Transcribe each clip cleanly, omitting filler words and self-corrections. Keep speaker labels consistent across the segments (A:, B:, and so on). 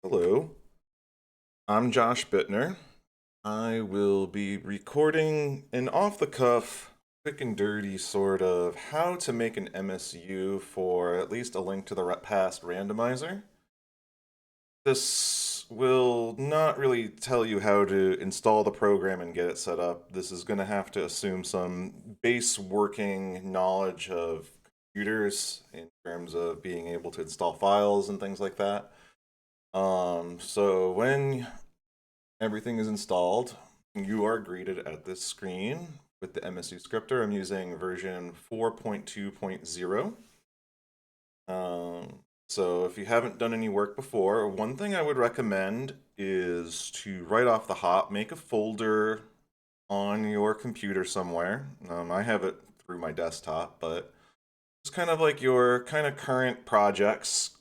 A: Hello, I'm Josh Bittner. I will be recording an off-the-cuff, quick and dirty sort of how to make an MSU for at least a link to the past randomizer. This will not really tell you how to install the program and get it set up. This is going to have to assume some base working knowledge of computers in terms of being able to install files and things like that. So when everything is installed, you are greeted at this screen with the MSU Scripter. I'm using version 4.2.0. So if you haven't done any work before, one thing I would recommend is to right off the hop, make a folder on your computer somewhere. I have it through my desktop, but it's kind of like your kind of current projects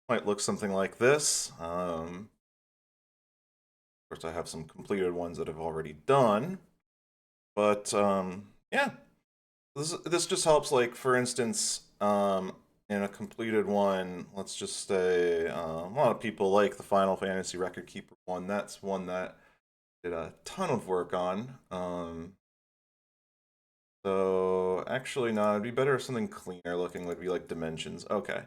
A: might look something like this. Of course, I have some completed ones that I've already done, but yeah, this just helps. Like for instance, in a completed one, let's just say a lot of people like the Final Fantasy Record Keeper one. That's one that I did a ton of work on. So actually, no, it'd be better if something cleaner looking would be like Dimensions. Okay.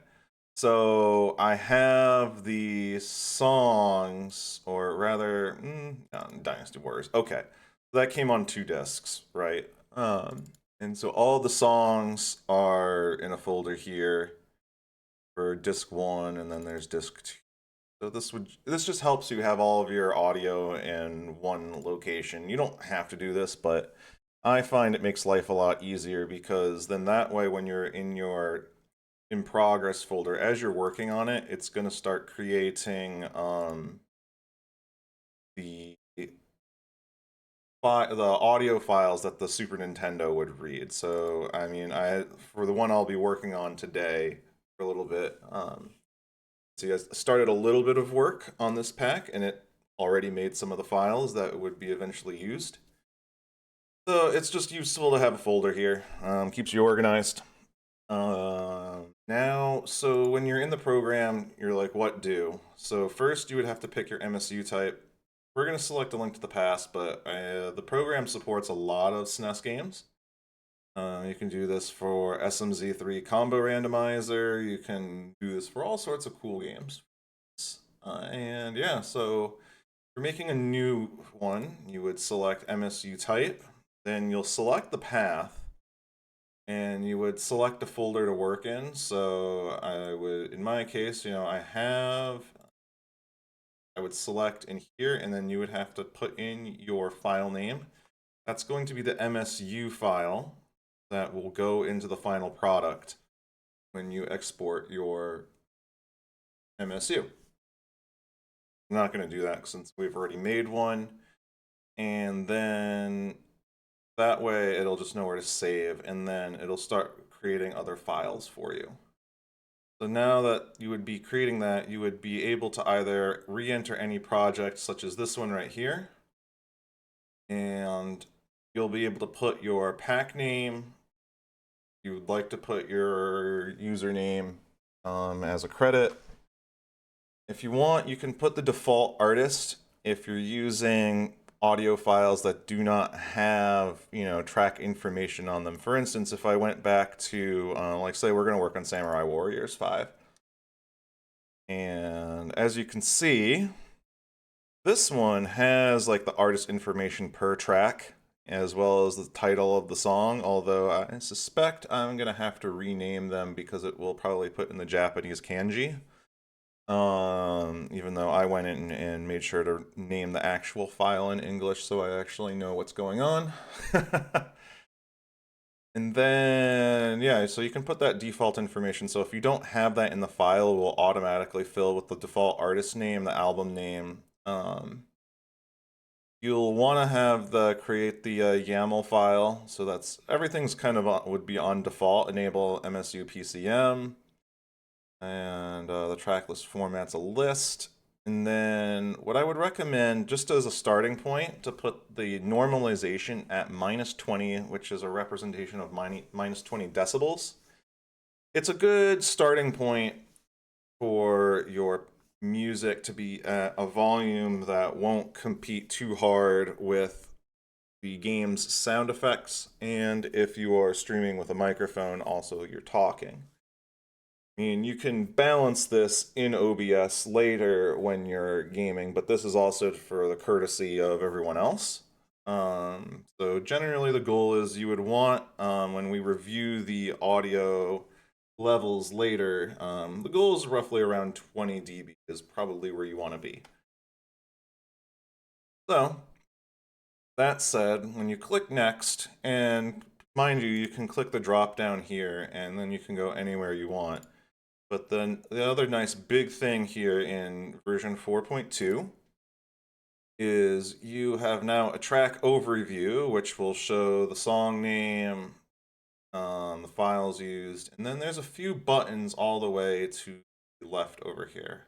A: So I have the songs, or rather, Dynasty Warriors. Okay, that came on 2 discs, right? And so all the songs are in a folder here for disc 1, and then there's disc 2. So this just helps you have all of your audio in one location. You don't have to do this, but I find it makes life a lot easier because then that way when you're in your in progress folder, as you're working on it, it's going to start creating the audio files that the Super Nintendo would read. So I mean, for the one I'll be working on today for a little bit, so I started a little bit of work on this pack, and it already made some of the files that would be eventually used. So it's just useful to have a folder here. Keeps you organized. Now, so when you're in the program, you're like, what do? So first you would have to pick your MSU type. We're going to select a link to the past, but the program supports a lot of SNES games. You can do this for SMZ3 Combo Randomizer. You can do this for all sorts of cool games. And yeah, so for making a new one, you would select MSU type, then you'll select the path, and you would select a folder to work in. So I would, in my case, I would select in here, and then you would have to put in your file name. That's going to be the MSU file that will go into the final product when you export your MSU. I'm not going to do that since we've already made one. And then that way it'll just know where to save, and then it'll start creating other files for you. So now that you would be creating that, you would be able to either re-enter any project such as this one right here, and you'll be able to put your pack name. You would like to put your username as a credit. If you want, you can put the default artist if you're using audio files that do not have, track information on them. For instance, if I went back to, like say we're going to work on Samurai Warriors 5. And as you can see, this one has like the artist information per track, as well as the title of the song, although I suspect I'm going to have to rename them because it will probably put in the Japanese kanji. Even though I went in and made sure to name the actual file in English so I actually know what's going on. And then, yeah, so you can put that default information. So if you don't have that in the file, it will automatically fill with the default artist name, the album name. You'll want to have create the YAML file. So that's everything's kind of would be on default. Enable MSU PCM. And the track list format's a list. And then what I would recommend, just as a starting point, to put the normalization at -20, which is a representation of minus 20 decibels. It's a good starting point for your music to be at a volume that won't compete too hard with the game's sound effects, and if you are streaming with a microphone, also you're talking. I mean, you can balance this in OBS later when you're gaming, but this is also for the courtesy of everyone else. So generally the goal is you would want, when we review the audio levels later, the goal is roughly around 20 dB is probably where you want to be. So, that said, when you click next, and mind you, you can click the drop down here, and then you can go anywhere you want. But then the other nice big thing here in version 4.2 is you have now a track overview, which will show the song name, the files used, and then there's a few buttons all the way to the left over here.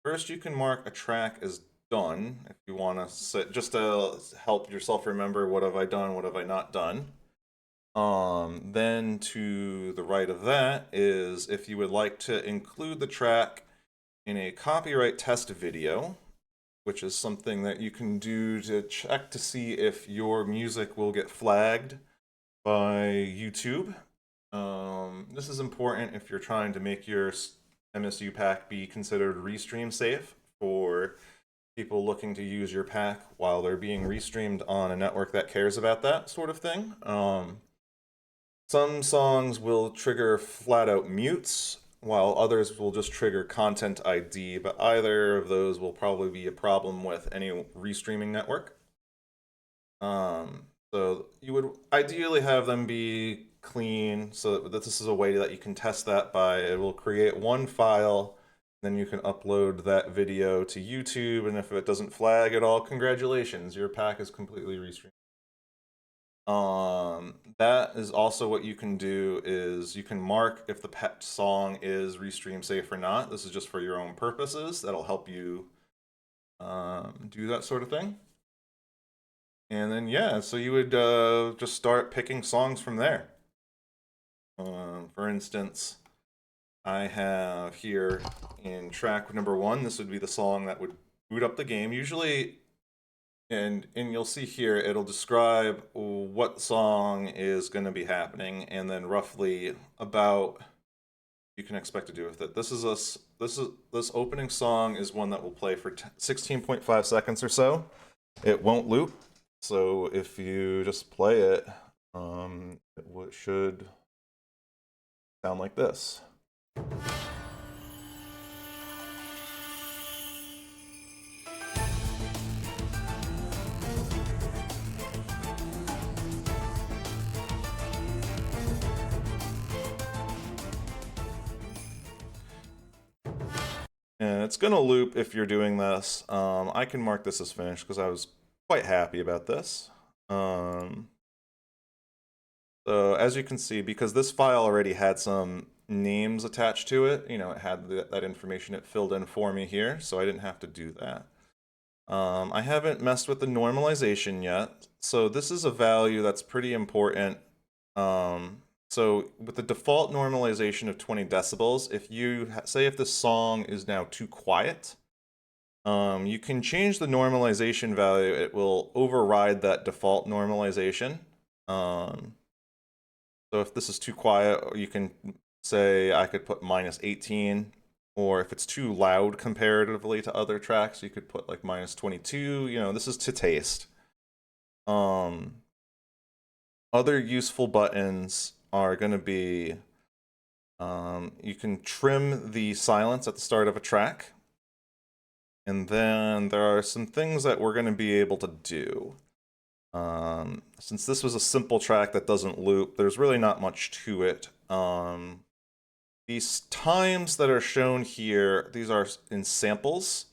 A: First, you can mark a track as done if you want to set, just to help yourself remember what have I done, what have I not done. Then to the right of that is if you would like to include the track in a copyright test video, which is something that you can do to check to see if your music will get flagged by YouTube. This is important if you're trying to make your MSU pack be considered restream safe for people looking to use your pack while they're being restreamed on a network that cares about that sort of thing. Some songs will trigger flat out mutes, while others will just trigger content ID, but either of those will probably be a problem with any restreaming network. So you would ideally have them be clean, so that this is a way that you can test that by, it will create one file, then you can upload that video to YouTube, and if it doesn't flag at all, congratulations, your pack is completely restreamed. That is also what you can do is you can mark if the pet song is restream safe or not. This is just for your own purposes. That'll help you do that sort of thing. And then, yeah, so you would just start picking songs from there. For instance, I have here in track number 1, this would be the song that would boot up the game. Usually, and you'll see here, it'll describe what song is going to be happening, and then roughly about you can expect to do with it. This opening song is one that will play for 16.5 seconds or so. It won't loop, so if you just play it, it should sound like this. And it's going to loop if you're doing this. I can mark this as finished because I was quite happy about this. So as you can see, because this file already had some names attached to it, you know, it had that information it filled in for me here, so I didn't have to do that. I haven't messed with the normalization yet, so this is a value that's pretty important. So with the default normalization of 20 decibels, if you say if the song is now too quiet, you can change the normalization value. It will override that default normalization. So if this is too quiet, you can say I could put -18, or if it's too loud comparatively to other tracks, you could put like -22. You know, this is to taste. Other useful buttons are going to be, you can trim the silence at the start of a track. And then there are some things that we're going to be able to do. Since this was a simple track that doesn't loop, there's really not much to it. These times that are shown here, these are in samples.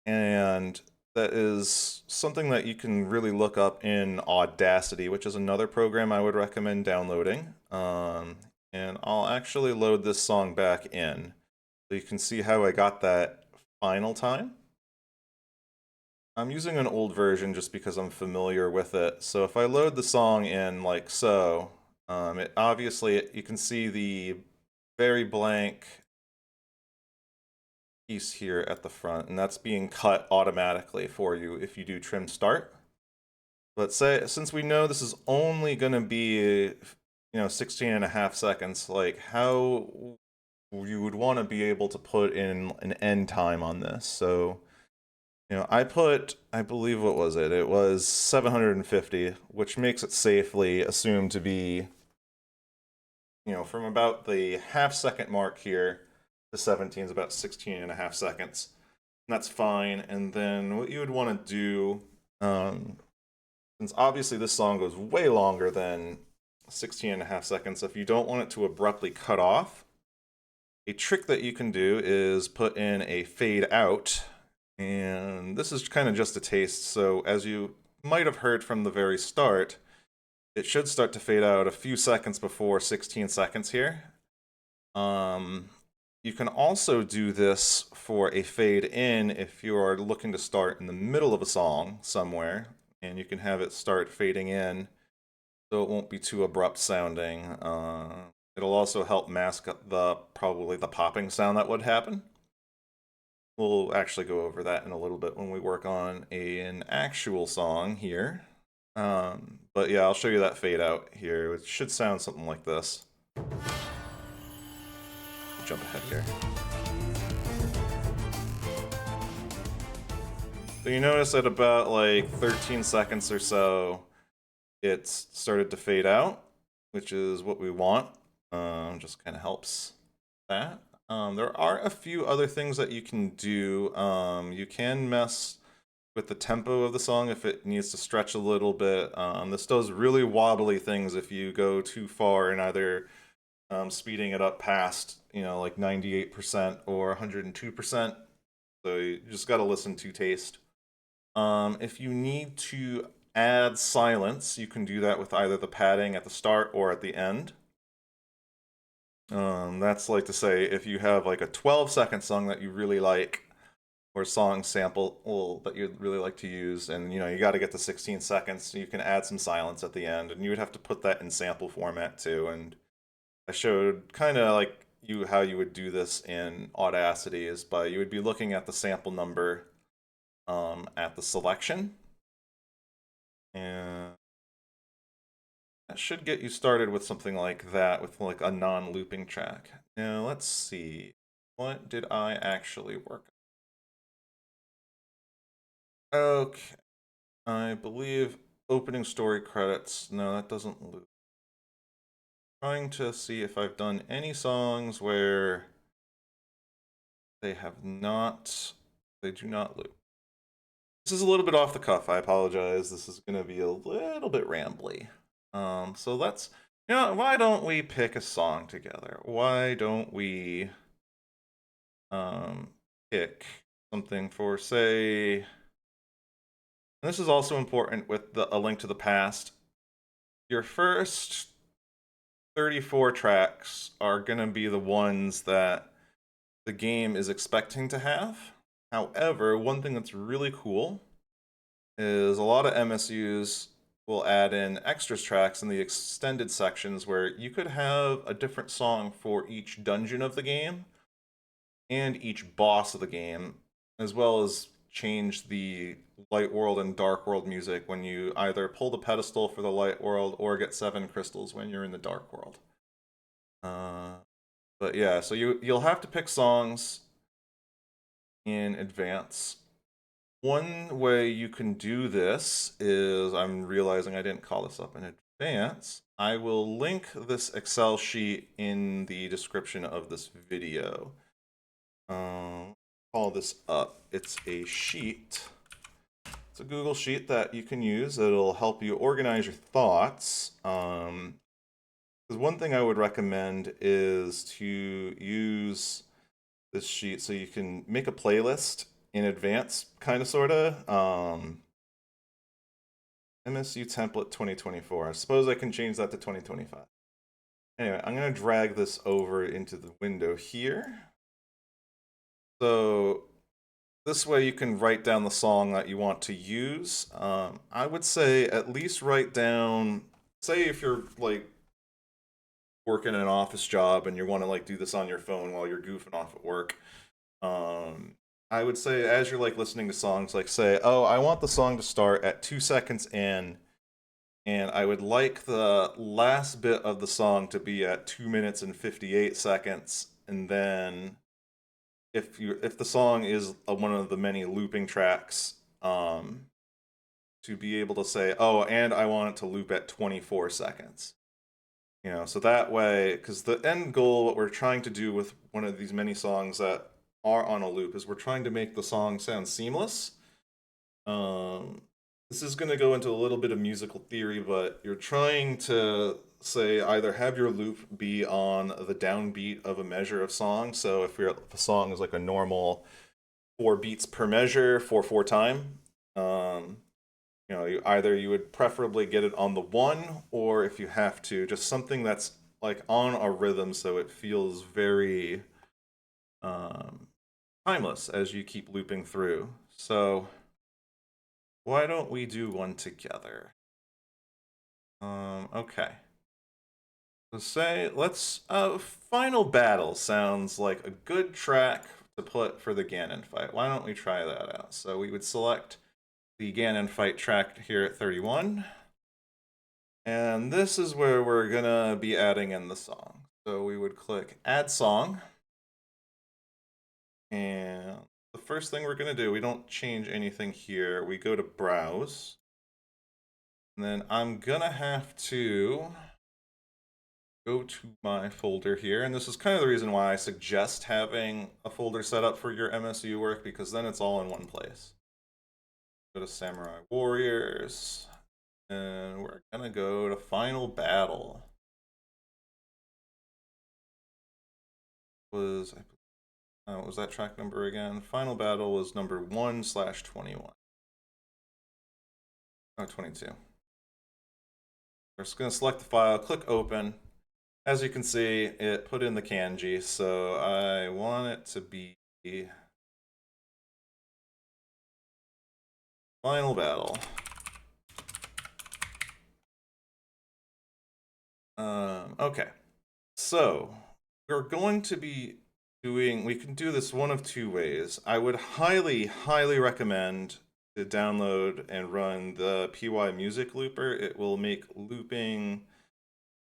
A: And that is something that you can really look up in Audacity, which is another program I would recommend downloading. And I'll actually load this song back in so you can see how I got that final time. I'm using an old version just because I'm familiar with it. So if I load the song in like so, it obviously, you can see the very blank piece here at the front, and that's being cut automatically for you if you do trim start. But since we know this is only going to be 16.5 seconds, like how you would want to be able to put in an end time on this. So I believe, what was it? It was 750, which makes it safely assumed to be from about the half-second mark here to 17 is about 16.5 seconds. And that's fine. And then what you would want to do, since obviously this song goes way longer than 16.5 seconds, if you don't want it to abruptly cut off, a trick that you can do is put in a fade out. And this is kind of just a taste. So as you might have heard from the very start, it should start to fade out a few seconds before 16 seconds here. You can also do this for a fade in if you are looking to start in the middle of a song somewhere, and you can have it start fading in so it won't be too abrupt sounding. It'll also help mask probably the popping sound that would happen. We'll actually go over that in a little bit when we work on an actual song here. But yeah, I'll show you that fade out here. It should sound something like this. Jump ahead here. So you notice at about like 13 seconds or so, it's started to fade out, which is what we want. Just kind of helps that. There are a few other things that you can do. You can mess with the tempo of the song if it needs to stretch a little bit. This does really wobbly things if you go too far in either speeding it up past, like 98% or 102%. So you just got to listen to taste. If you need to add silence, you can do that with either the padding at the start or at the end. That's like to say if you have like a 12-second song that you really like, or song sample that you'd really like to use, and you got to get to 16 seconds, so you can add some silence at the end, and you would have to put that in sample format too. And I showed kind of like how you would do this in Audacity is by you would be looking at the sample number at the selection, and that should get you started with something like that, with like a non-looping track. Now let's see, what did I actually work on? Okay, I believe opening story credits. No, that doesn't loop. Trying to see if I've done any songs where they do not loop. This is a little bit off the cuff. I apologize. This is going to be a little bit rambly. So let's, why don't we pick a song together? Why don't we pick something for, say, and this is also important with A Link to the Past. Your first 34 tracks are going to be the ones that the game is expecting to have. However, one thing that's really cool is a lot of MSUs will add in extras tracks in the extended sections where you could have a different song for each dungeon of the game and each boss of the game, as well as change the light world and dark world music when you either pull the pedestal for the light world or get 7 crystals when you're in the dark world. But yeah, so you'll have to pick songs in advance. One way you can do this is, I'm realizing I didn't call this up in advance. I will link this Excel sheet in the description of this video. Call this up. It's a sheet. It's a Google sheet that you can use. It'll help you organize your thoughts. Because one thing I would recommend is to use this sheet so you can make a playlist in advance, kind of, sort of. MSU template 2024. I suppose I can change that to 2025. Anyway, I'm going to drag this over into the window here. So this way you can write down the song that you want to use. I would say at least write down, say if you're like working an office job and you want to like do this on your phone while you're goofing off at work, I would say as you're like listening to songs, like say, oh, I want the song to start at 2 seconds in, and I would like the last bit of the song to be at 2 minutes and 58 seconds, and then if the song is one of the many looping tracks, to be able to say, oh, and I want it to loop at 24 seconds. So that way, because the end goal, what we're trying to do with one of these many songs that are on a loop is we're trying to make the song sound seamless. This is going to go into a little bit of musical theory, but you're trying to say either have your loop be on the downbeat of a measure of song. So if a song is like a normal 4 beats per measure, 4/4 time, you would preferably get it on the 1, or if you have to, just something that's like on a rhythm so it feels very timeless as you keep looping through. So why don't we do one together? Okay. So Final Battle sounds like a good track to put for the Ganon fight. Why don't we try that out? So we would select the Ganon fight track here at 31. And this is where we're gonna be adding in the song. So we would click Add Song. And the first thing we're gonna do, we don't change anything here. We go to Browse. And then I'm gonna have to go to my folder here. And this is kind of the reason why I suggest having a folder set up for your MSU work, because then it's all in one place. Go to Samurai Warriors. And we're gonna go to Final Battle. What was that track number again? Final Battle was number 1/21. Oh, 22. We're just gonna select the file, click open. As you can see, it put in the kanji, so I want it to be Final Battle. Okay, so we're going to be we can do this one of two ways. I would highly, highly recommend to download and run the PyMusicLooper. It will make looping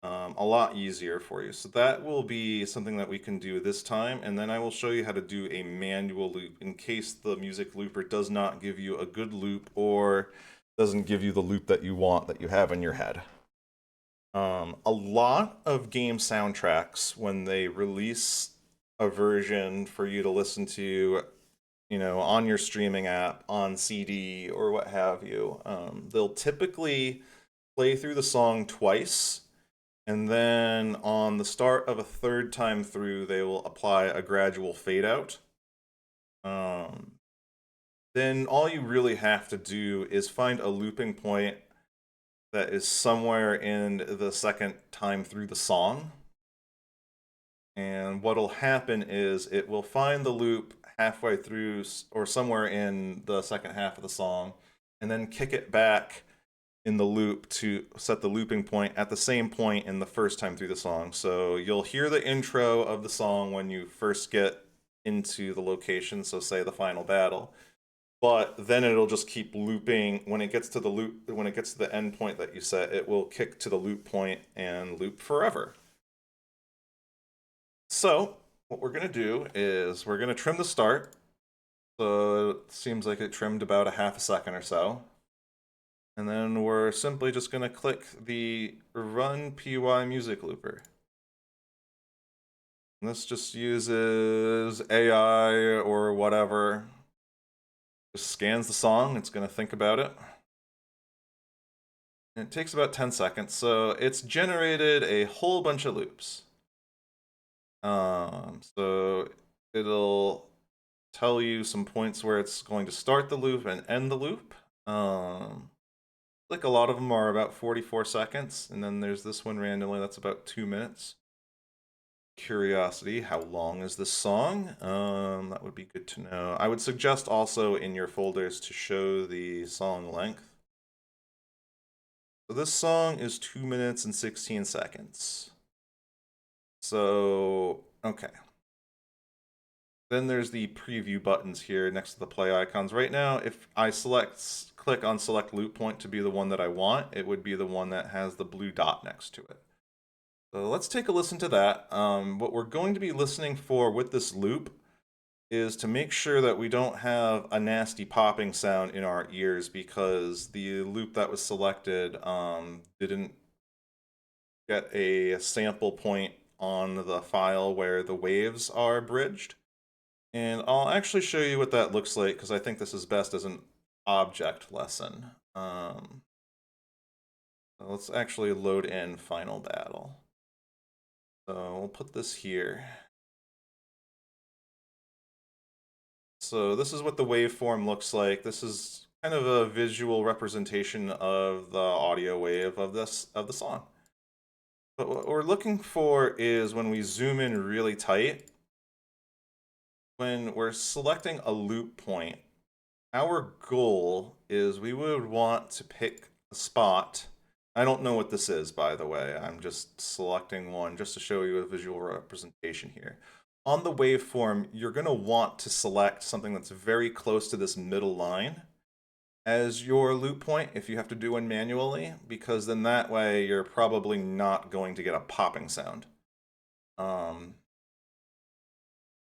A: a lot easier for you. So that will be something that we can do this time, and then I will show you how to do a manual loop in case the music looper does not give you a good loop or doesn't give you the loop that you want that you have in your head. A lot of game soundtracks, when they release a version for you to listen to, on your streaming app, on CD, or what have you, they'll typically play through the song twice, and then on the start of a third time through, they will apply a gradual fade out. Then all you really have to do is find a looping point that is somewhere in the second time through the song. And what'll happen is it will find the loop halfway through or somewhere in the second half of the song, and then kick it back in the loop to set the looping point at the same point in the first time through the song. So you'll hear the intro of the song when you first get into the location, so say the final battle. But then it'll just keep looping. When it gets to the end point that you set, it will kick to the loop point and loop forever. So what we're gonna do is we're gonna trim the start. So it seems like it trimmed about a half a second or so. And then we're simply just gonna click the Run PyMusicLooper. And this just uses AI or whatever. Just scans the song, it's gonna think about it. And it takes about 10 seconds, so it's generated a whole bunch of loops. So it'll tell you some points where it's going to start the loop and end the loop. Like a lot of them are about 44 seconds, and then there's this one randomly that's about 2 minutes. Curiosity, how long is this song? That would be good to know. I would suggest also in your folders to show the song length. So this song is 2 minutes and 16 seconds. So, okay. Then there's the preview buttons here next to the play icons. Right now, if I click on select loop point to be the one that I want, it would be the one that has the blue dot next to it. So let's take a listen to that. What we're going to be listening for with this loop is to make sure that we don't have a nasty popping sound in our ears, because the loop that was selected didn't get a sample point on the file where the waves are bridged. And I'll actually show you what that looks like, because I think this is best as an object lesson. Let's actually load in Final Battle. So we'll put this here. So this is what the waveform looks like. This is kind of a visual representation of the audio wave of the song. But what we're looking for is when we zoom in really tight, when we're selecting a loop point, our goal is we would want to pick a spot. I don't know what this is, by the way. I'm just selecting one just to show you a visual representation here. On the waveform, you're going to want to select something that's very close to this middle line as your loop point if you have to do one manually, because then that way you're probably not going to get a popping sound.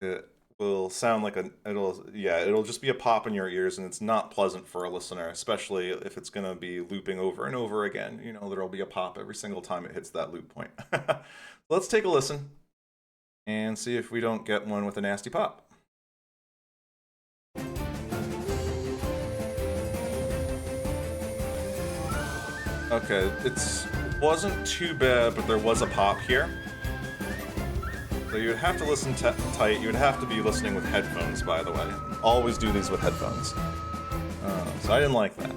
A: It will sound like it'll just be a pop in your ears, and it's not pleasant for a listener, especially if it's going to be looping over and over again. You know, there'll be a pop every single time it hits that loop point. Let's take a listen and see if we don't get one with a nasty pop. Okay, it wasn't too bad, but there was a pop here. So you would have to listen tight. You would have to be listening with headphones, by the way. Always do these with headphones. So I didn't like that.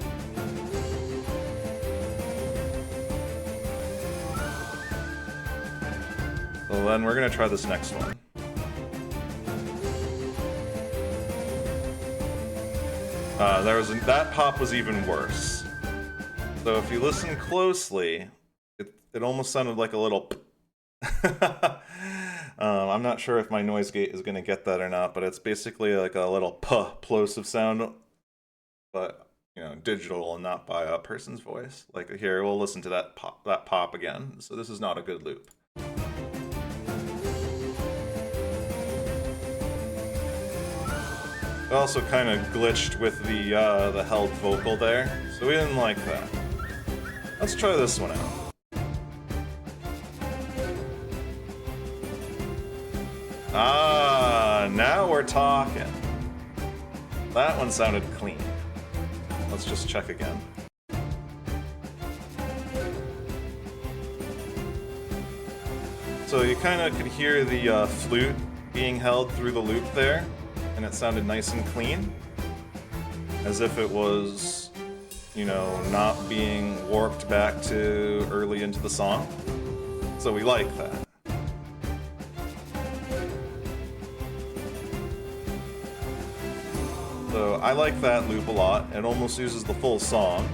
A: So then we're going to try this next one. That pop was even worse. So if you listen closely, it almost sounded like a little I'm not sure if my noise gate is going to get that or not, but it's basically like a little plosive sound, but you know, digital and not by a person's voice. Like here, we'll listen to that pop again. So this is not a good loop. It also kind of glitched with the held vocal there, so we didn't like that. Let's try this one out. Ah, now we're talking. That one sounded clean. Let's just check again. So you kind of could hear the flute being held through the loop there, and it sounded nice and clean, as if it was, you know, not being warped back to early into the song. So we like that. So I like that loop a lot. It almost uses the full song.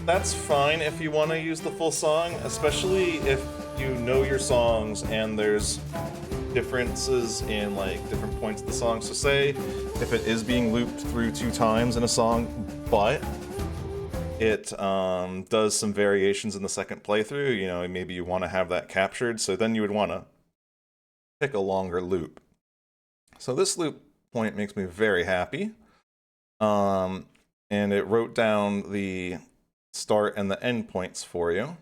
A: That's fine if you want to use the full song, especially if you know your songs and there's differences in like different points of the song. So say if it is being looped through 2 times in a song, but it does some variations in the second playthrough, you know, maybe you want to have that captured, so then you would want to pick a longer loop. So this loop point makes me very happy. And it wrote down the start and the end points for you.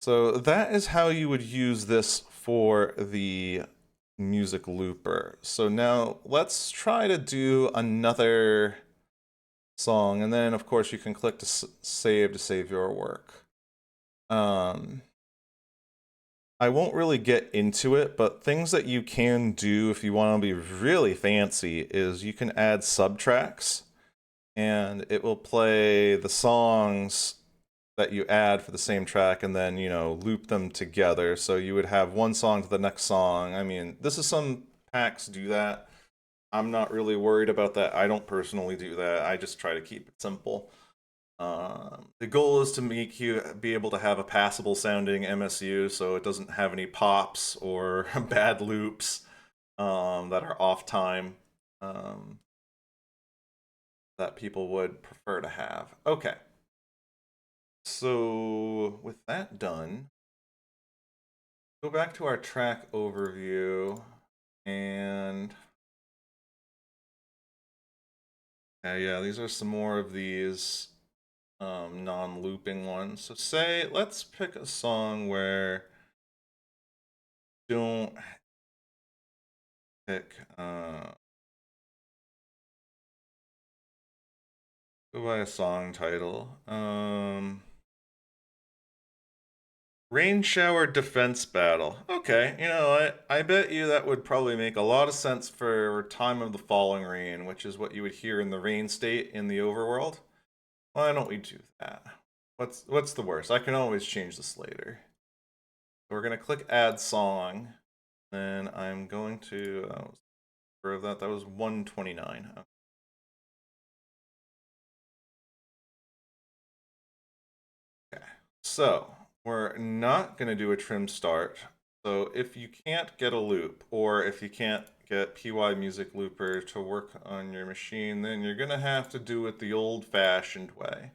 A: So that is how you would use this for the MusicLooper. So now let's try to do another song, and then of course you can click to save your work. I won't really get into it, but things that you can do if you want to be really fancy is you can add subtracks, and it will play the songs that you add for the same track and then, you know, loop them together. So you would have one song to the next song. I mean, some packs do that. I'm not really worried about that. I don't personally do that. I just try to keep it simple. The goal is to make you be able to have a passable sounding MSU so it doesn't have any pops or bad loops that are off time that people would prefer to have. Okay. So with that done, go back to our track overview and yeah, these are some more of these non-looping ones. So say, let's pick a song where don't pick, go by a song title. Rain Shower Defense Battle. Okay, you know what? I bet you that would probably make a lot of sense for Time of the Falling Rain, which is what you would hear in the rain state in the overworld. Why don't we do that? What's the worst? I can always change this later. So we're gonna click Add Song. Then I'm going to for that was 129. Okay, so we're not going to do a trim start. So if you can't get a loop, or if you can't get PyMusicLooper to work on your machine, then you're going to have to do it the old-fashioned way.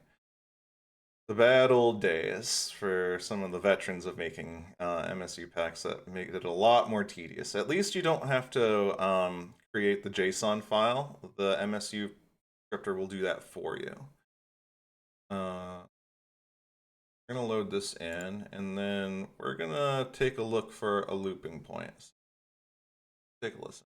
A: The bad old days for some of the veterans of making MSU packs that make it a lot more tedious. At least you don't have to create the JSON file. The MSU scripter will do that for you. We're going to load this in, and then we're going to take a look for a looping point. Take a listen.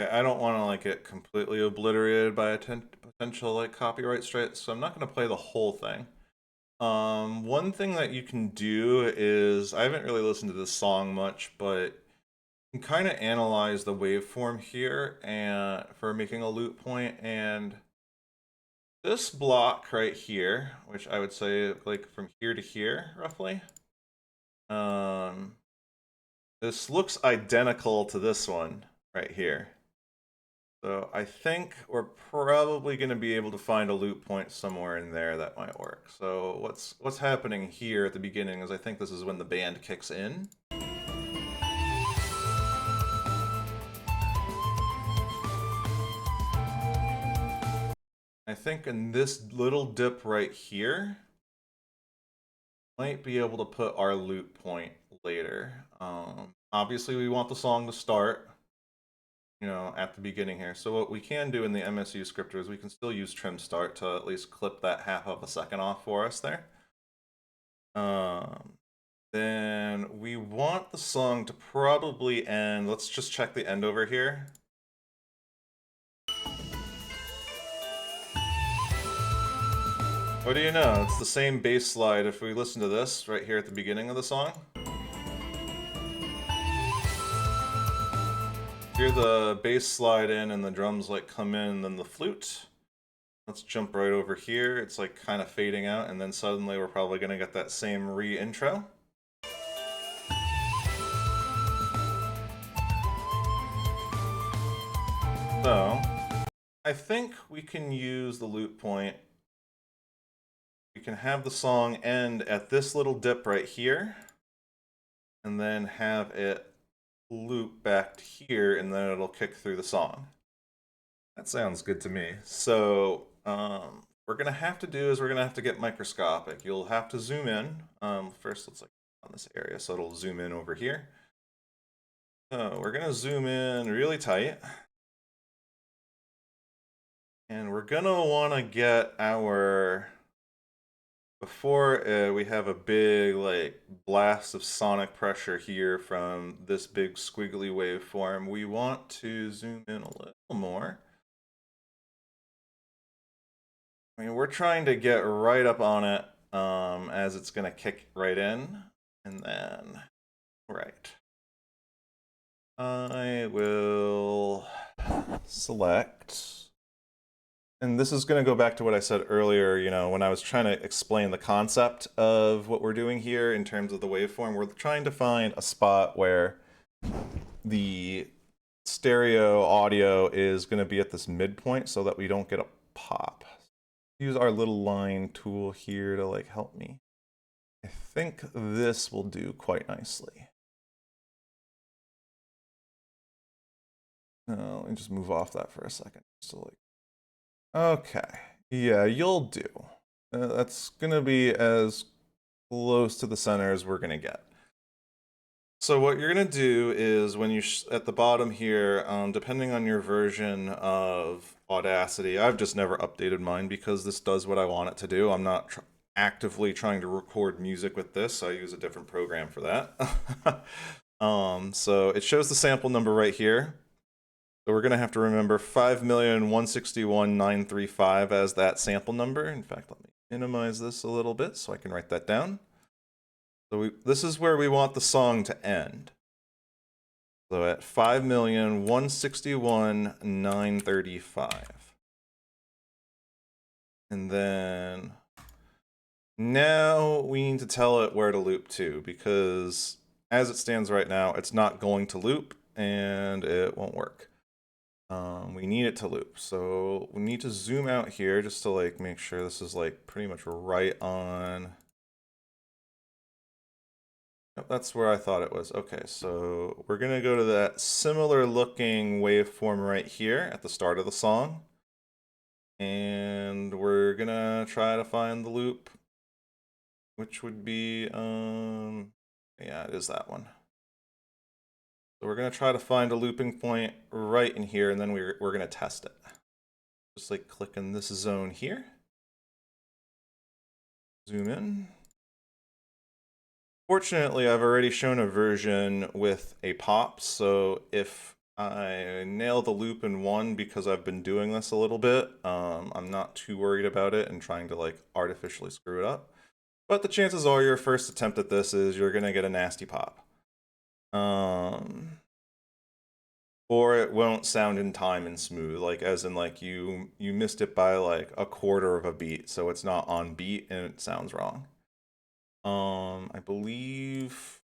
A: Okay, I don't want to like get completely obliterated by a potential like copyright strike, so I'm not going to play the whole thing. One thing that you can do is, I haven't really listened to this song much, but you can kind of analyze the waveform here and for making a loop point, and this block right here, which I would say like from here to here roughly, this looks identical to this one right here. So I think we're probably going to be able to find a loop point somewhere in there that might work. So what's happening here at the beginning is I think this is when the band kicks in. I think in this little dip right here, might be able to put our loop point later. Obviously we want the song to start, you know, at the beginning here. So what we can do in the MSU scripter is we can still use trim start to at least clip that half of a second off for us there. Then we want the song to probably end. Let's just check the end over here. What do you know? It's the same bass slide if we listen to this right here at the beginning of the song. Hear the bass slide in and the drums like come in and then the flute. Let's jump right over here. It's like kind of fading out, and then suddenly we're probably going to get that same re-intro. So I think we can use the loop point. We can have the song end at this little dip right here, and then have it loop back to here, and then it'll kick through the song. That sounds good to me. So we're gonna have to do is we're gonna have to get microscopic. You'll have to zoom in. First, let's like on this area, so it'll zoom in over here. So we're gonna zoom in really tight. And we're gonna wanna get our, before we have a big like blast of sonic pressure here from this big squiggly waveform, we want to zoom in a little more. I mean, we're trying to get right up on it as it's going to kick right in. And then, right. I will select. And this is going to go back to what I said earlier, you know, when I was trying to explain the concept of what we're doing here in terms of the waveform. We're trying to find a spot where the stereo audio is going to be at this midpoint so that we don't get a pop. Use our little line tool here to like help me. I think this will do quite nicely. Let me just move off that for a second. So like, okay, yeah, you'll do. That's gonna be as close to the center as we're gonna get. So what you're gonna do is when you at the bottom here, depending on your version of Audacity, I've just never updated mine because this does what I want it to do. I'm not actively trying to record music with this. I use a different program for that. So it shows the sample number right here. So we're gonna have to remember 5,161,935 as that sample number. In fact, let me minimize this a little bit so I can write that down. So this is where we want the song to end. So at 5,161,935. And then now we need to tell it where to loop to, because as it stands right now, it's not going to loop and it won't work. We need it to loop. So we need to zoom out here just to like make sure this is like pretty much right on. Yep, that's where I thought it was. Okay, so we're gonna go to that similar looking waveform right here at the start of the song. And we're gonna try to find the loop, which would be, yeah, it is that one. So we're gonna try to find a looping point right in here, and then we're gonna test it. Just like click in this zone here. Zoom in. Fortunately, I've already shown a version with a pop, so if I nail the loop in one because I've been doing this a little bit, I'm not too worried about it and trying to like artificially screw it up. But the chances are your first attempt at this is you're gonna get a nasty pop. Or it won't sound in time and smooth, like as in like you missed it by like a quarter of a beat, so it's not on beat and it sounds wrong. I believe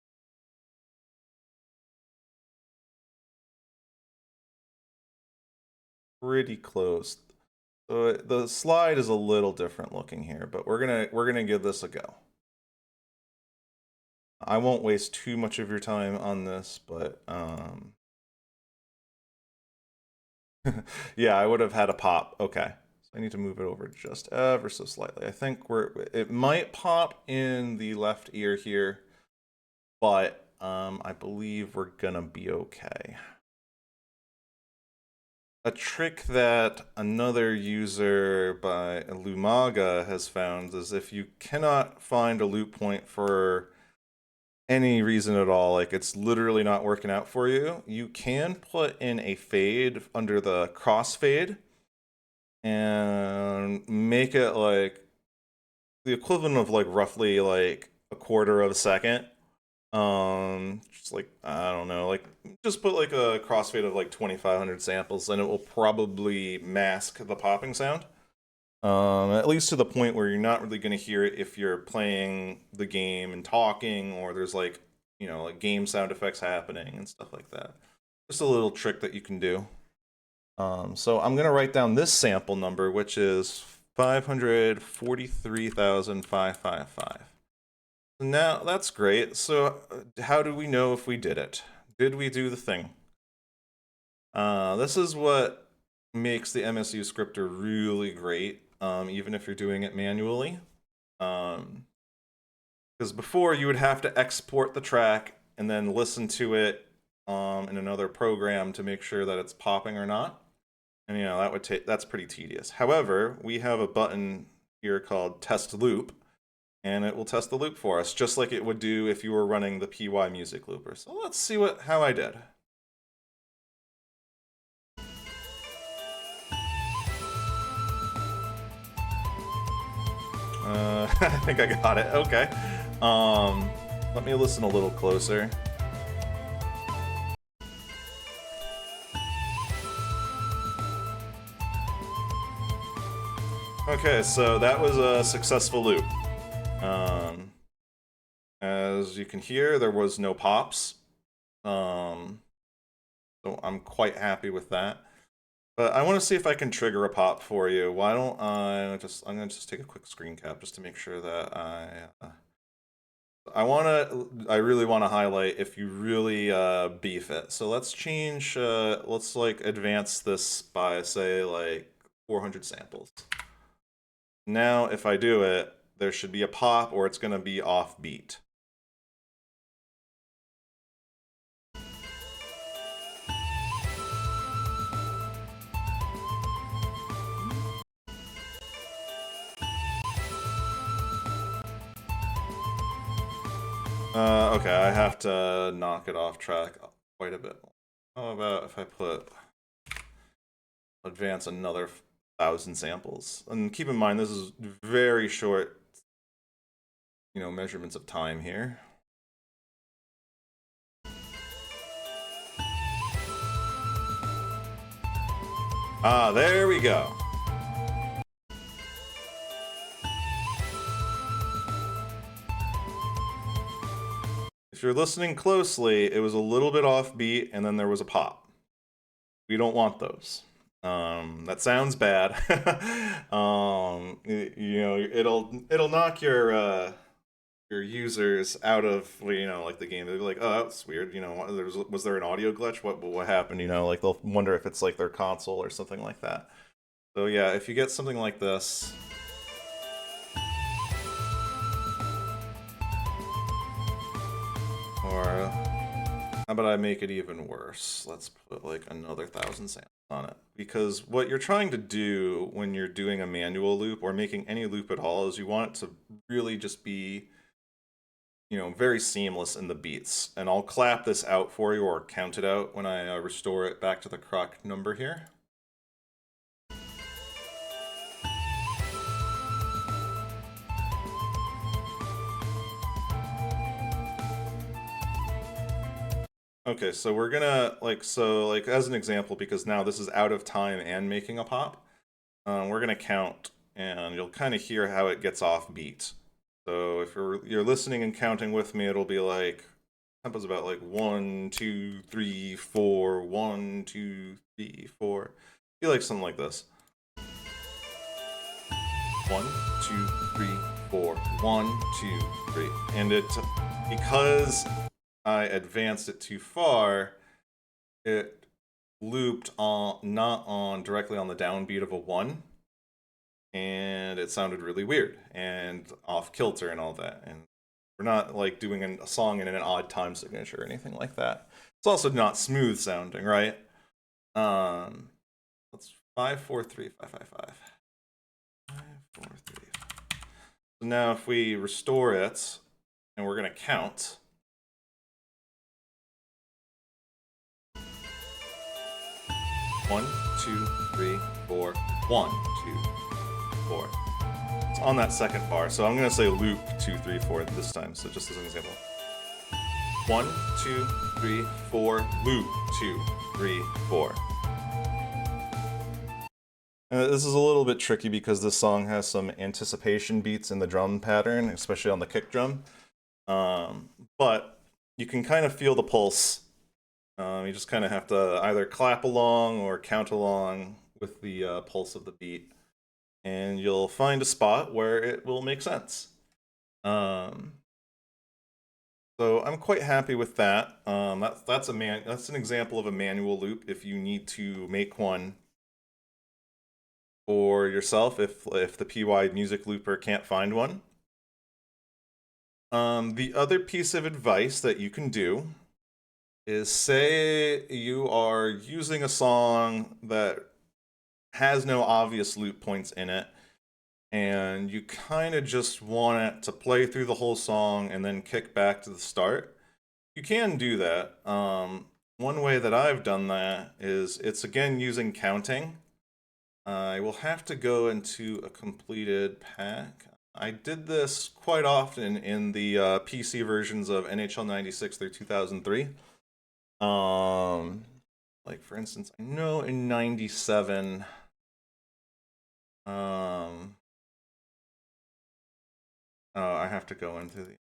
A: pretty close. So the slide is a little different looking here, but we're gonna give this a go. I won't waste too much of your time on this, but yeah, I would have had a pop. Okay. So I need to move it over just ever so slightly. I think it might pop in the left ear here, but I believe we're gonna be okay. A trick that another user by Lumaga has found is if you cannot find a loop point for any reason at all, like it's literally not working out for you, you can put in a fade under the crossfade and make it like the equivalent of like roughly like a quarter of a second. Just like, I don't know, like just put like a crossfade of like 2,500 samples and it will probably mask the popping sound. At least to the point where you're not really going to hear it if you're playing the game and talking, or there's like, you know, like game sound effects happening and stuff like that. Just a little trick that you can do. So I'm going to write down this sample number, which is 543,555. Now, that's great. So how do we know if we did it? Did we do the thing? This is what makes the MSU Scripter really great, even if you're doing it manually. Because before, you would have to export the track and then listen to it in another program to make sure that it's popping or not. And, you know, that's pretty tedious. However, we have a button here called Test Loop, and it will test the loop for us, just like it would do if you were running the PyMusicLooper. So let's see how I did. I think I got it. Okay. Let me listen a little closer. Okay, so that was a successful loop. As you can hear, there was no pops. So I'm quite happy with that. But I want to see if I can trigger a pop for you. Why don't I'm gonna just take a quick screen cap just to make sure that I really want to highlight if you really beef it. So let's change, let's like advance this by say like 400 samples. Now if I do it, there should be a pop or it's gonna be off beat. Okay, I have to knock it off track quite a bit. How about if I advance another 1,000 samples? And keep in mind, this is very short, measurements of time here. Ah, there we go. If you're listening closely, it was a little bit offbeat, and then there was a pop. We don't want those. That sounds bad. It'll knock your users out of like the game. They'll be like, oh, that's weird. Was there an audio glitch? What happened? Like they'll wonder if it's like their console or something like that. So yeah, if you get something like this. Or how about I make it even worse? Let's put like another 1,000 samples on it. Because what you're trying to do when you're doing a manual loop or making any loop at all is you want it to really just be, very seamless in the beats. And I'll clap this out for you or count it out when I restore it back to the correct number here. Okay, so we're gonna, as an example, because now this is out of time and making a pop, we're gonna count, and you'll kind of hear how it gets off beat. So if you're listening and counting with me, it'll be like, tempo's about like 1, 2, 3, 4, 1, 2, 3, 4. Be like something like this. 1, 2, 3, 4, 1, 2, 3. And because I advanced it too far, it looped not directly on the downbeat of a 1, and it sounded really weird and off kilter and all that. And we're not like doing a song in an odd time signature or anything like that. It's also not smooth sounding, right? Let's 5, 4, 3, 5, 5, 5. 5, 4, 3. So now if we restore it and we're gonna count. 1, 2, 3, 4, 1, 2, 4. It's on that second bar, so I'm gonna say loop 2, 3, 4 this time. So just as an example, 1, 2, 3, 4, loop 2, 3, 4. This is a little bit tricky because this song has some anticipation beats in the drum pattern, especially on the kick drum. But you can kind of feel the pulse. You just kind of have to either clap along or count along with the pulse of the beat, and you'll find a spot where it will make sense. So I'm quite happy with that. That's an example of a manual loop if you need to make one for yourself if the PyMusicLooper can't find one. The other piece of advice that you can do is say you are using a song that has no obvious loop points in it, and you kind of just want it to play through the whole song and then kick back to the start. You can do that. One way that I've done that is it's again using counting. I will have to go into a completed pack. I did this quite often in the PC versions of NHL 96 through 2003. Like for instance, I know in 97, oh, I have to go into the.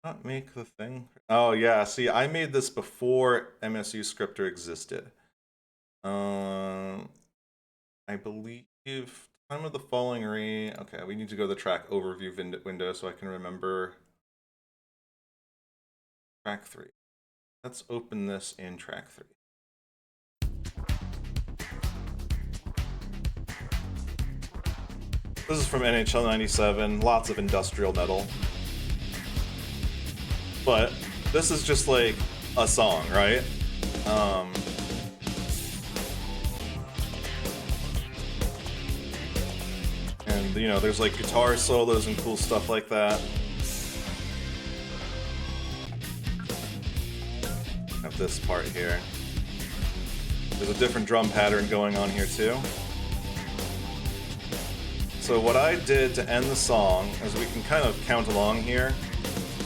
A: Not make the thing. Oh yeah, see, I made this before MSU Scripter existed. I believe time of the falling rain. Okay, we need to go to the track overview window so I can remember track 3. Let's open this in track 3. This is from NHL 97, lots of industrial metal. But this is just like a song, right? And you know, there's like guitar solos and cool stuff like that. Have this part here. There's a different drum pattern going on here too. So what I did to end the song is we can kind of count along here.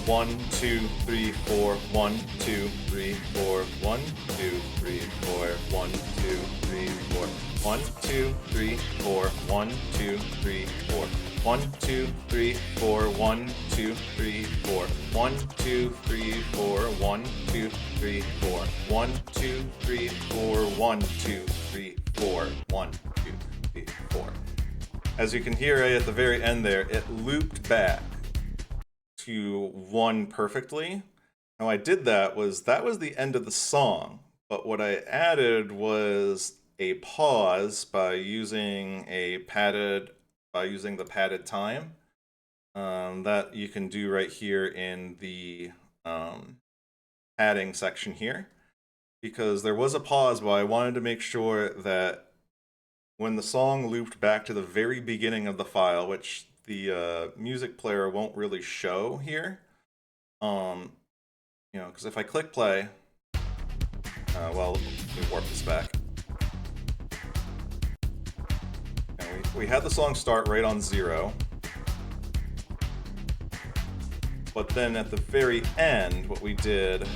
A: 1, 2, 3, 4, 1, 2, 3, 4, 1, 2, 3, 4, 1, 2, 3, 4, 1, 2, 3, 4, 1, 2, 3, 4, 1, 2, 3, 4, 1, 2, 3, 4, 1, 2, 3, 4, 1, 2, 3, 4, 1, 2, 3, 4, 1, 2, 3, 4, 1, 2, 3, 4. As you can hear right at the very end there, it looped back to 1 perfectly. How I did that was the end of the song, but what I added was a pause by using the padded time that you can do right here in the padding section here, because there was a pause, but I wanted to make sure that when the song looped back to the very beginning of the file, which the music player won't really show here, you know, because if I click play, well, let me warp this back. And we had the song start right on 0, but then at the very end, what we did,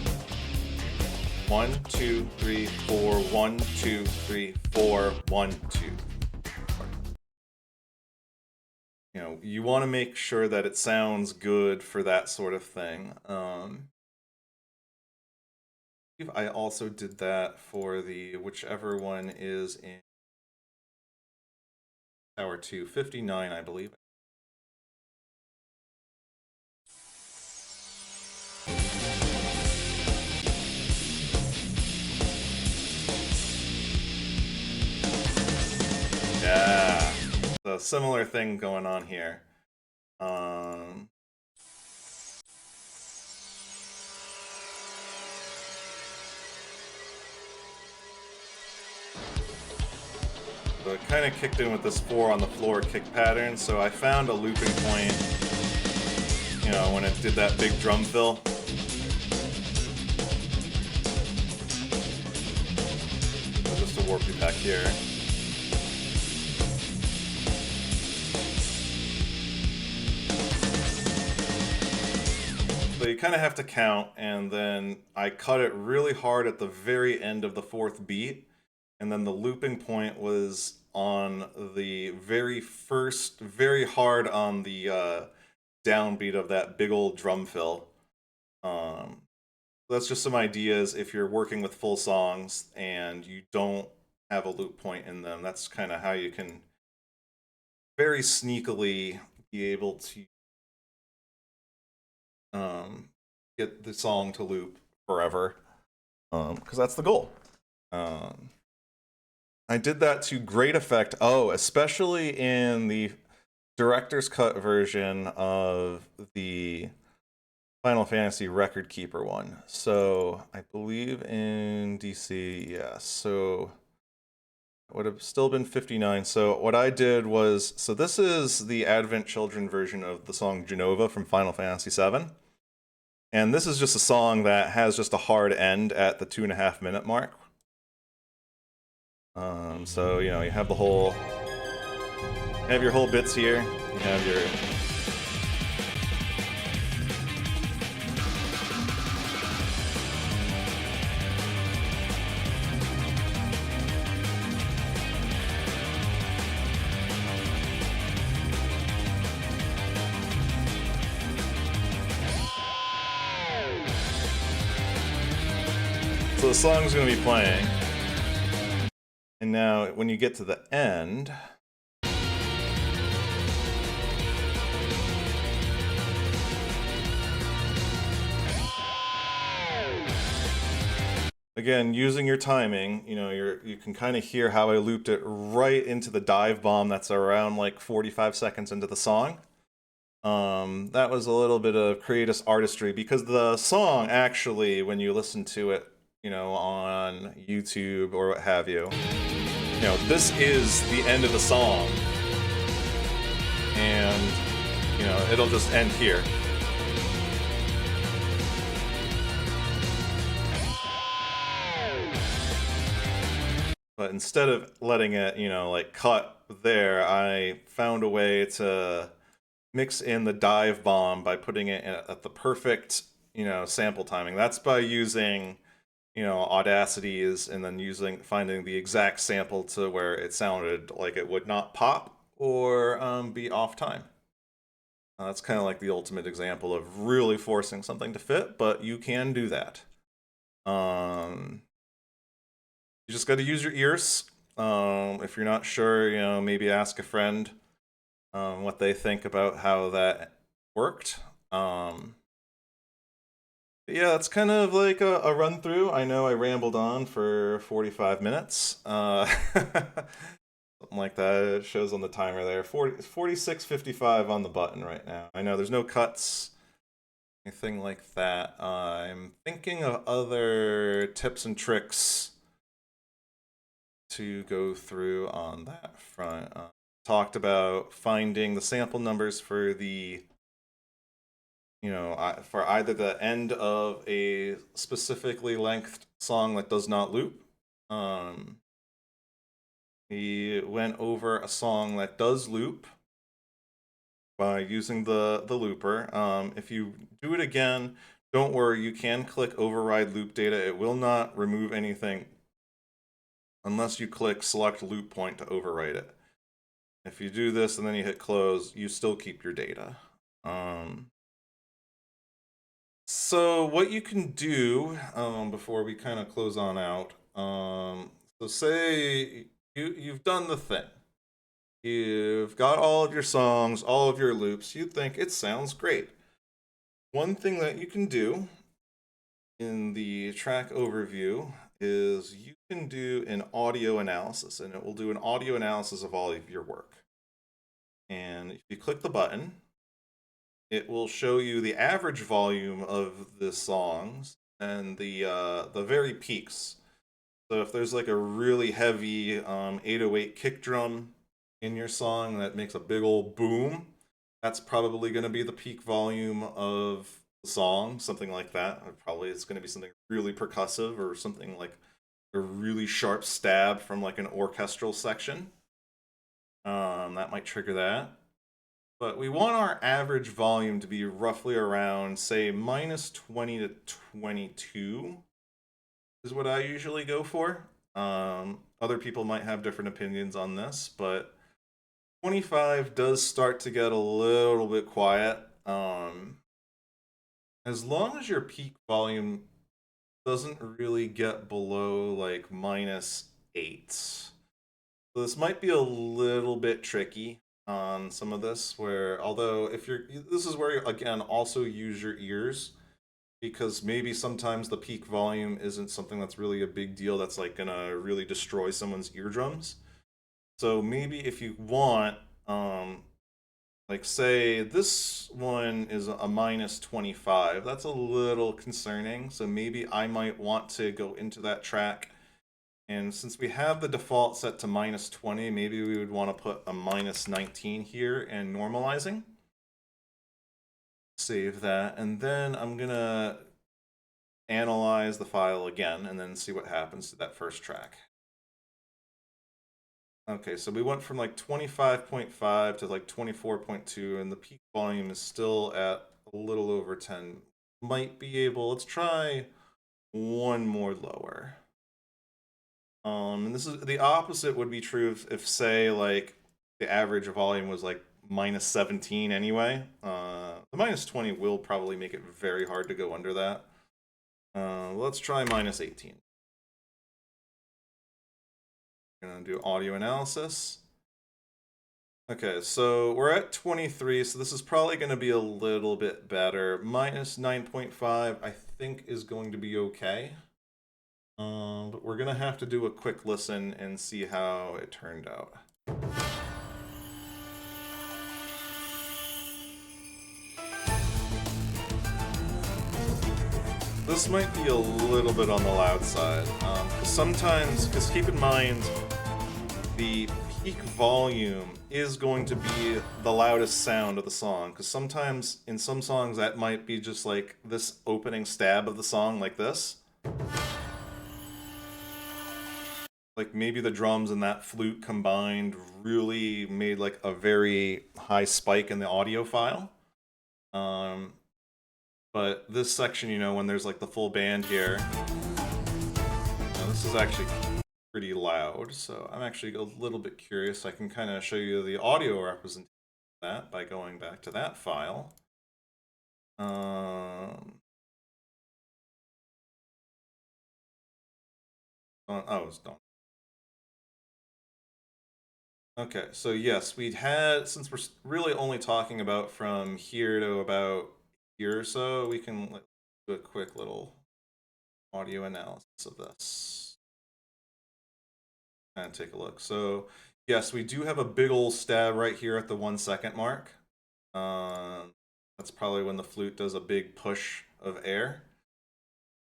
A: 1, 2, 3, 4, 1, 2, 3, 4, 1, 2. You know, you want to make sure that it sounds good for that sort of thing. I also did that for the whichever one is in Tower 2, 59, I believe. Yeah, so similar thing going on here. So it kind of kicked in with this 4 on the floor kick pattern, so I found a looping point, you know, when it did that big drum fill. So just to warp you back here. So you kind of have to count, and then I cut it really hard at the very end of the 4th beat, and then the looping point was on the very first, very hard on the downbeat of that big old drum fill. That's just some ideas if you're working with full songs and you don't have a loop point in them. That's kind of how you can very sneakily be able to get the song to loop forever, because that's the goal. I did that to great effect. Oh, especially in the director's cut version of the Final Fantasy Record Keeper one. So I believe in DC, yeah. So it would have still been 59. So what I did was, so this is the Advent Children version of the song Genova from Final Fantasy VII. And this is just a song that has just a hard end at the 2.5 minute mark. So, you know, you have your whole bits here. You have your so the song's going to be playing. And now when you get to the end, again, using your timing, you know, you can kind of hear how I looped it right into the dive bomb that's around like 45 seconds into the song. That was a little bit of creative artistry because the song actually, when you listen to it, you know, on YouTube or what have you, you know, this is the end of the song. And, you know, it'll just end here. But instead of letting it, you know, like cut there, I found a way to mix in the dive bomb by putting it at the perfect, you know, sample timing. That's by using, you know, Audacities and then finding the exact sample to where it sounded like it would not pop or be off time. That's kind of like the ultimate example of really forcing something to fit, but you can do that. You just got to use your ears. If you're not sure, you know, maybe ask a friend what they think about how that worked. Yeah, it's kind of like a run through. I know I rambled on for 45 minutes. Something like that. It shows on the timer there. 46:55 on the button right now. I know there's no cuts, anything like that. I'm thinking of other tips and tricks to go through on that front. Talked about finding the sample numbers for the, you know, for either the end of a specifically lengthed song that does not loop. We went over a song that does loop by using the looper. If you do it again, don't worry, you can click override loop data. It will not remove anything unless you click select loop point to overwrite it. If you do this and then you hit close, you still keep your data. So what you can do before we kind of close on out, so say you've done the thing. You've got all of your songs, all of your loops. You think it sounds great. One thing that you can do in the track overview is you can do an audio analysis, and it will do an audio analysis of all of your work. And if you click the button, it will show you the average volume of the songs and the very peaks. So if there's like a really heavy 808 kick drum in your song that makes a big old boom, that's probably going to be the peak volume of the song, something like that. Probably it's going to be something really percussive or something like a really sharp stab from like an orchestral section. That might trigger that. But we want our average volume to be roughly around, say, minus 20 to 22 is what I usually go for. Other people might have different opinions on this, but 25 does start to get a little bit quiet. As long as your peak volume doesn't really get below like -8. So this might be a little bit tricky on some of this, where although this is where you, again, also use your ears, because maybe sometimes the peak volume isn't something that's really a big deal that's like gonna really destroy someone's eardrums. So maybe if you want, like say this one is a -25, that's a little concerning. So maybe I might want to go into that track, and since we have the default set to -20, maybe we would want to put a -19 here and normalizing. Save that, and then I'm gonna analyze the file again and then see what happens to that first track. Okay, so we went from like 25.5 to like 24.2, and the peak volume is still at a little over 10. Might be able, let's try one more lower. And this is the opposite would be true if say like the average volume was like minus 17 anyway. The minus 20 will probably make it very hard to go under that. Let's try minus 18. We're gonna do audio analysis. Okay, so we're at 23, so this is probably going to be a little bit better. Minus 9.5, I think, is going to be okay. But we're going to have to do a quick listen and see how it turned out. This might be a little bit on the loud side. Because keep in mind, the peak volume is going to be the loudest sound of the song, because sometimes in some songs that might be just like this opening stab of the song like this. Like maybe the drums and that flute combined really made like a very high spike in the audio file. But this section, when there's like the full band here, this is actually pretty loud, so I'm actually a little bit curious. I can kind of show you the audio representation of that by going back to that file. Oh, it's done. Okay, so yes, since we're really only talking about from here to about here or so, we can do a quick little audio analysis of this. And take a look. So yes, we do have a big old stab right here at the 1 second mark. That's probably when the flute does a big push of air.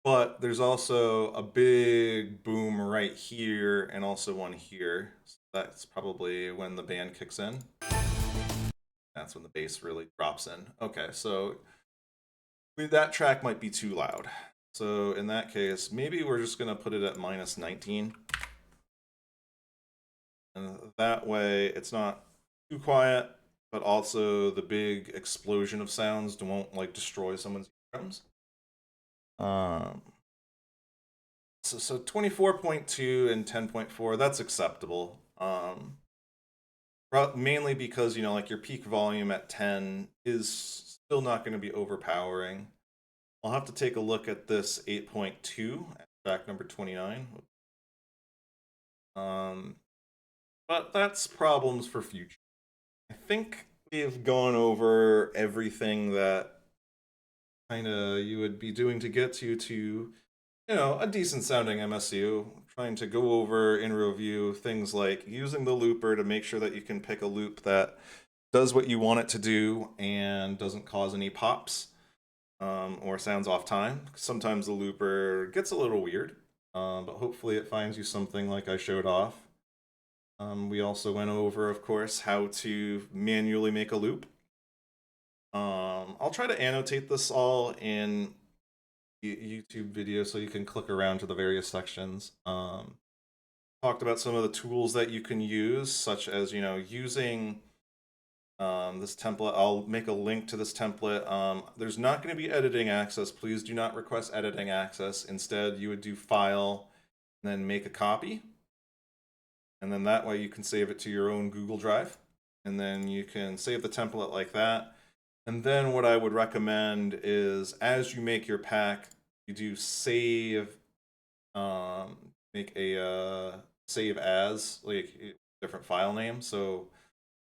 A: But there's also a big boom right here and also one here. So that's probably when the band kicks in. That's when the bass really drops in. Okay, so that track might be too loud. So in that case, maybe we're just going to put it at minus 19. And that way it's not too quiet, but also the big explosion of sounds won't like destroy someone's eardrums. So 24.2 and 10.4, that's acceptable. Mainly because, like your peak volume at 10 is still not going to be overpowering. I'll have to take a look at this 8.2 at track number 29. But that's problems for future. I think we've gone over everything that kind of you would be doing to get to a decent sounding MSU. Trying to go over in review things like using the looper to make sure that you can pick a loop that does what you want it to do and doesn't cause any pops or sounds off time. Sometimes the looper gets a little weird, but hopefully it finds you something like I showed off. We also went over, of course, how to manually make a loop. I'll try to annotate this all in YouTube video so you can click around to the various sections. Talked about some of the tools that you can use, such as using this template. I'll make a link to this template. There's not going to be editing access. Please do not request editing access. Instead, you would do file and then make a copy. And then that way you can save it to your own Google Drive. And then you can save the template like that. And then what I would recommend is as you make your pack, you do save, make a save as, like different file name. So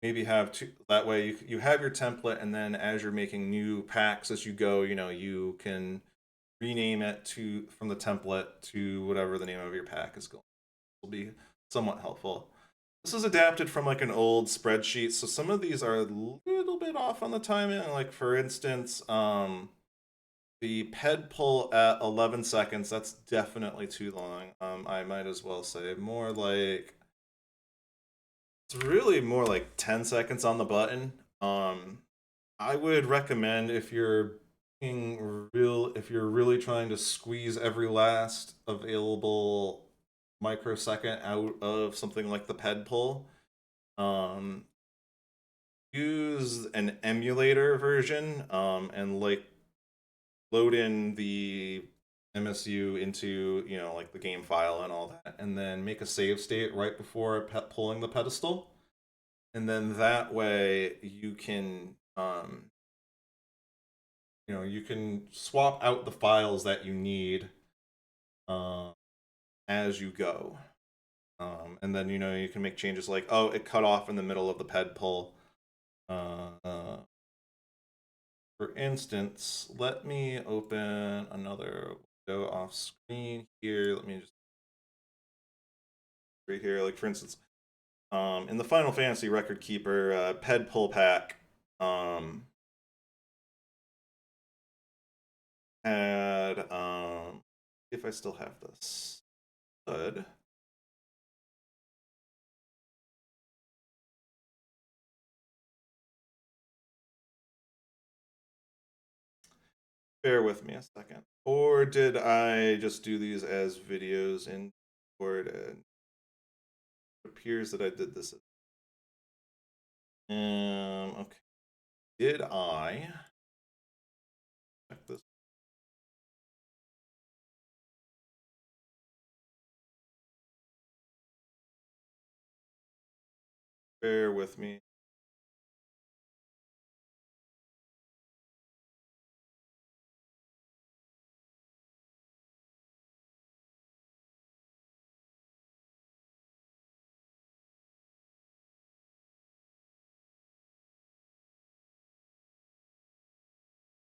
A: maybe have two, that way you have your template, and then as you're making new packs as you go, you can rename it from the template to whatever the name of your pack is going. Will be somewhat helpful. This is adapted from like an old spreadsheet, so some of these are a little bit off on the timing. Like for instance, the Ped Pull at 11 seconds, that's definitely too long. I might as well say more like, it's really more like 10 seconds on the button. I would recommend if you're really trying to squeeze every last available microsecond out of something like the Ped Pull, use an emulator version and like load in the MSU into, you know, like the game file and all that, and then make a save state right before pulling the pedestal. And then that way you can, you know, you can swap out the files that you need as you go. And then, you know, you can make changes like, oh, it cut off in the middle of the ped pull. For instance, let me open another window off screen here. Let me just right here, like for instance, in the Final Fantasy Record Keeper Ped Pull pack, had if I still have this, good. Bear with me a second. Or did I just do these as videos in Discord? And it appears that I did this. Okay. Did I check this? Bear with me.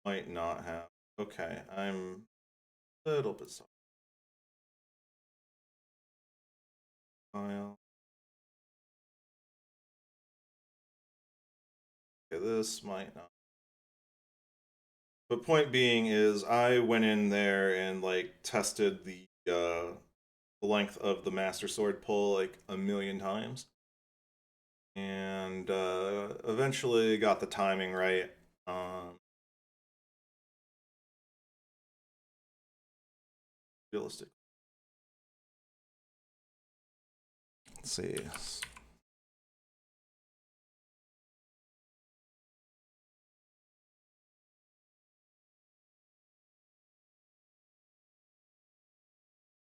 A: Might not have. Okay, I'm a little bit sorry. File. Okay, this might not. But point being is, I went in there and like tested the length of the Master Sword pull like a million times, and eventually got the timing right. Realistic. Let's see.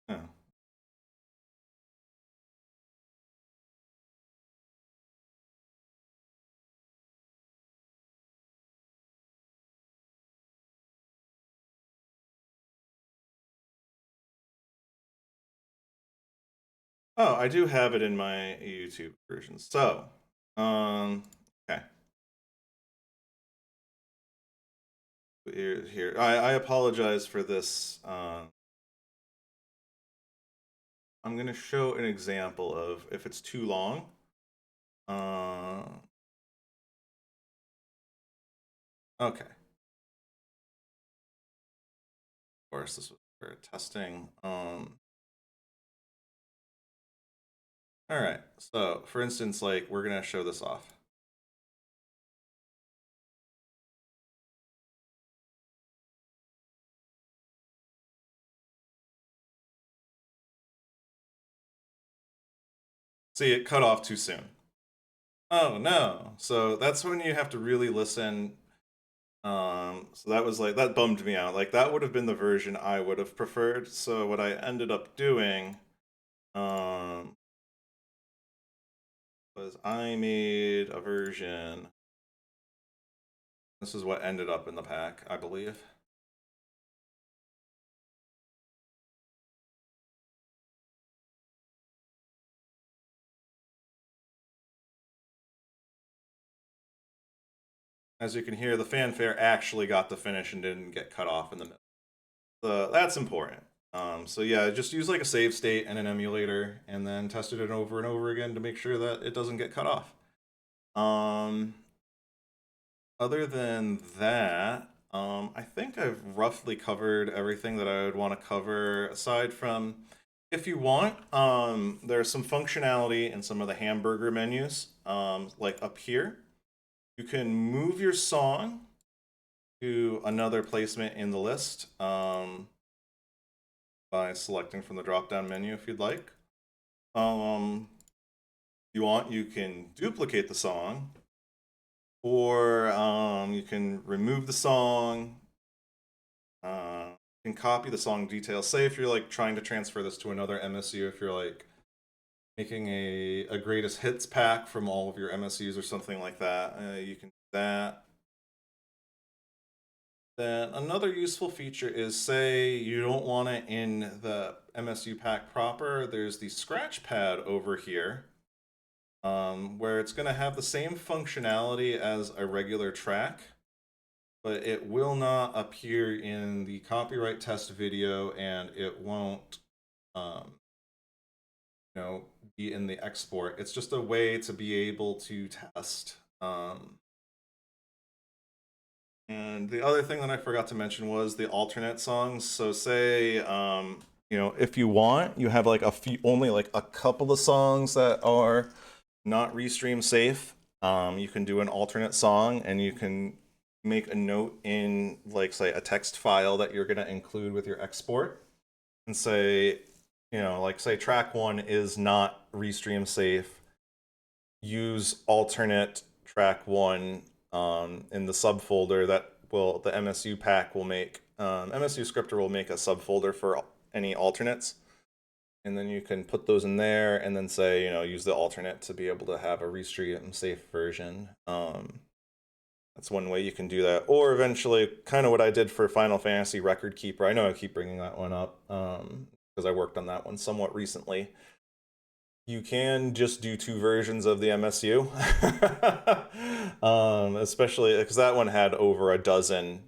A: Yeah. Oh, I do have it in my YouTube version. So, okay. Here. I apologize for this. I'm going to show an example of if it's too long. Okay. Of course, this was for testing. All right. So, for instance, like we're going to show this off. See, it cut off too soon. Oh no. So that's when you have to really listen. So that was like, that bummed me out. Like that would have been the version I would have preferred. So what I ended up doing was I made a version. This is what ended up in the pack, I believe. As you can hear, the fanfare actually got to finish and didn't get cut off in the middle. So that's important. So yeah, just use like a save state and an emulator, and then tested it over and over again to make sure that it doesn't get cut off. Other than that, I think I've roughly covered everything that I would want to cover. Aside from, if you want, there's some functionality in some of the hamburger menus, like up here. You can move your song to another placement in the list by selecting from the drop-down menu if you'd like. you want, you can duplicate the song, or you can remove the song. You can copy the song details. Say if you're like trying to transfer this to another MSU, if you're like making a greatest hits pack from all of your MSUs or something like that, you can do that. Then another useful feature is, say you don't want it in the MSU pack proper, there's the scratch pad over here, where it's going to have the same functionality as a regular track, but it will not appear in the copyright test video, and it won't, be in the export. It's just a way to be able to test. And the other thing that I forgot to mention was the alternate songs. So say, if you want, you have like only like a couple of songs that are not restream safe. You can do an alternate song, and you can make a note in, like, say, a text file that you're going to include with your export, and say, like, say track 1 is not restream safe. Use alternate track 1 in the subfolder that the MSU pack will make. MSU Scripter will make a subfolder for any alternates, and then you can put those in there, and then say, use the alternate to be able to have a restream safe version. That's one way you can do that. Or eventually, kind of what I did for Final Fantasy Record Keeper. I know I keep bringing that one up because I worked on that one somewhat recently. You can just do 2 versions of the MSU, especially because that one had over a dozen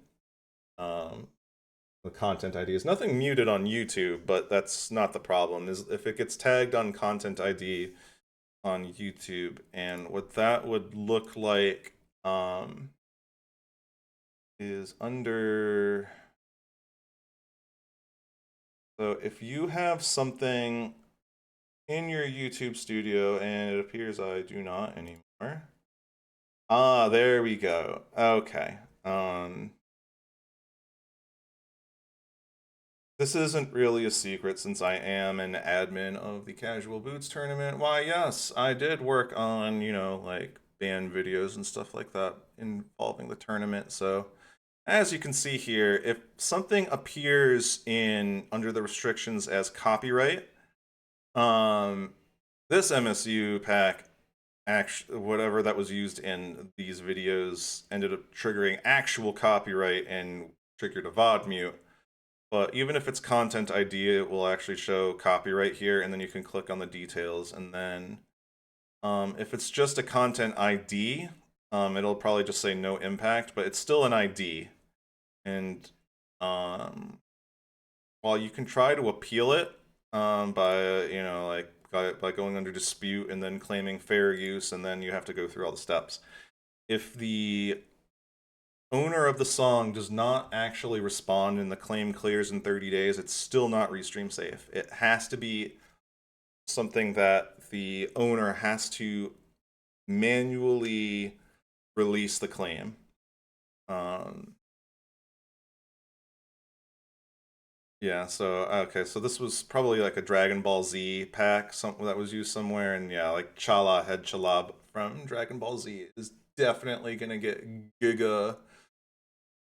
A: content IDs. Nothing muted on YouTube, but that's not the problem. Is if it gets tagged on content ID on YouTube, and what that would look like is under. So if you have something in your YouTube studio, and it appears I do not anymore. Ah, there we go. Okay. This isn't really a secret since I am an admin of the Casual Boots tournament. Why, yes, I did work on, like band videos and stuff like that involving the tournament. So as you can see here, if something appears under the restrictions as copyright, this MSU pack, whatever that was used in these videos, ended up triggering actual copyright and triggered a VOD mute. But even if it's content ID, it will actually show copyright here, and then you can click on the details. And then if it's just a content ID, it'll probably just say no impact, but it's still an ID. And while you can try to appeal it by going under dispute and then claiming fair use, and then you have to go through all the steps. If the owner of the song does not actually respond and the claim clears in 30 days, it's still not restream safe. It has to be something that the owner has to manually release the claim. Yeah, so okay, so this was probably like a Dragon Ball Z pack, something that was used somewhere, and yeah, like Chala Head Chalab from Dragon Ball Z is definitely gonna get giga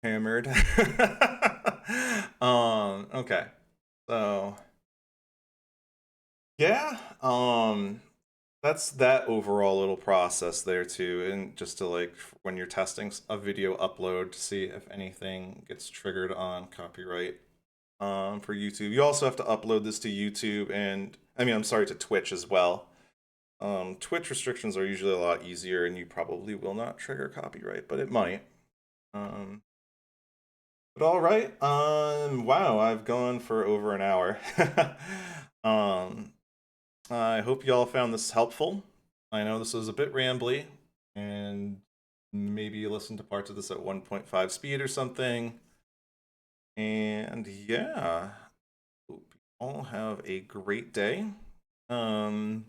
A: hammered. Okay. So yeah, that's that overall little process there too, and just to like when you're testing a video upload to see if anything gets triggered on copyright for YouTube. You also have to upload this to YouTube, and I'm sorry, to Twitch as well. Twitch restrictions are usually a lot easier, and you probably will not trigger copyright, but it might. But all right. Wow, I've gone for over an hour. I hope y'all found this helpful. I know this was a bit rambly, and maybe you listened to parts of this at 1.5 speed or something. And yeah, hope you all have a great day. Not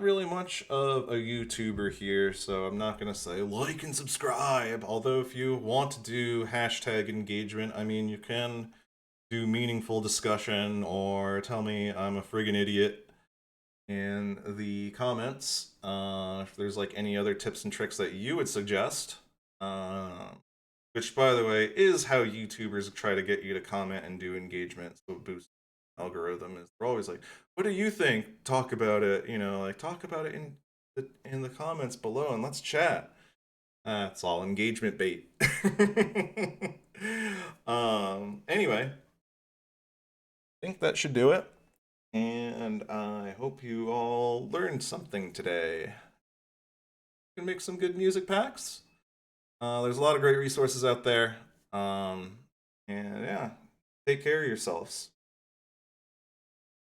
A: really much of a YouTuber here, so I'm not gonna say like and subscribe. Although if you want to do hashtag engagement, you can do meaningful discussion or tell me I'm a friggin' idiot. in the comments if there's like any other tips and tricks that you would suggest. Which, by the way, is how YouTubers try to get you to comment and do engagement. So boost algorithm is they're always like, "What do you think? Talk about it. Like talk about it in the comments below and let's chat." It's all engagement bait. Anyway, I think that should do it. And I hope you all learned something today. You can make some good music packs. There's a lot of great resources out there. And yeah, take care of yourselves.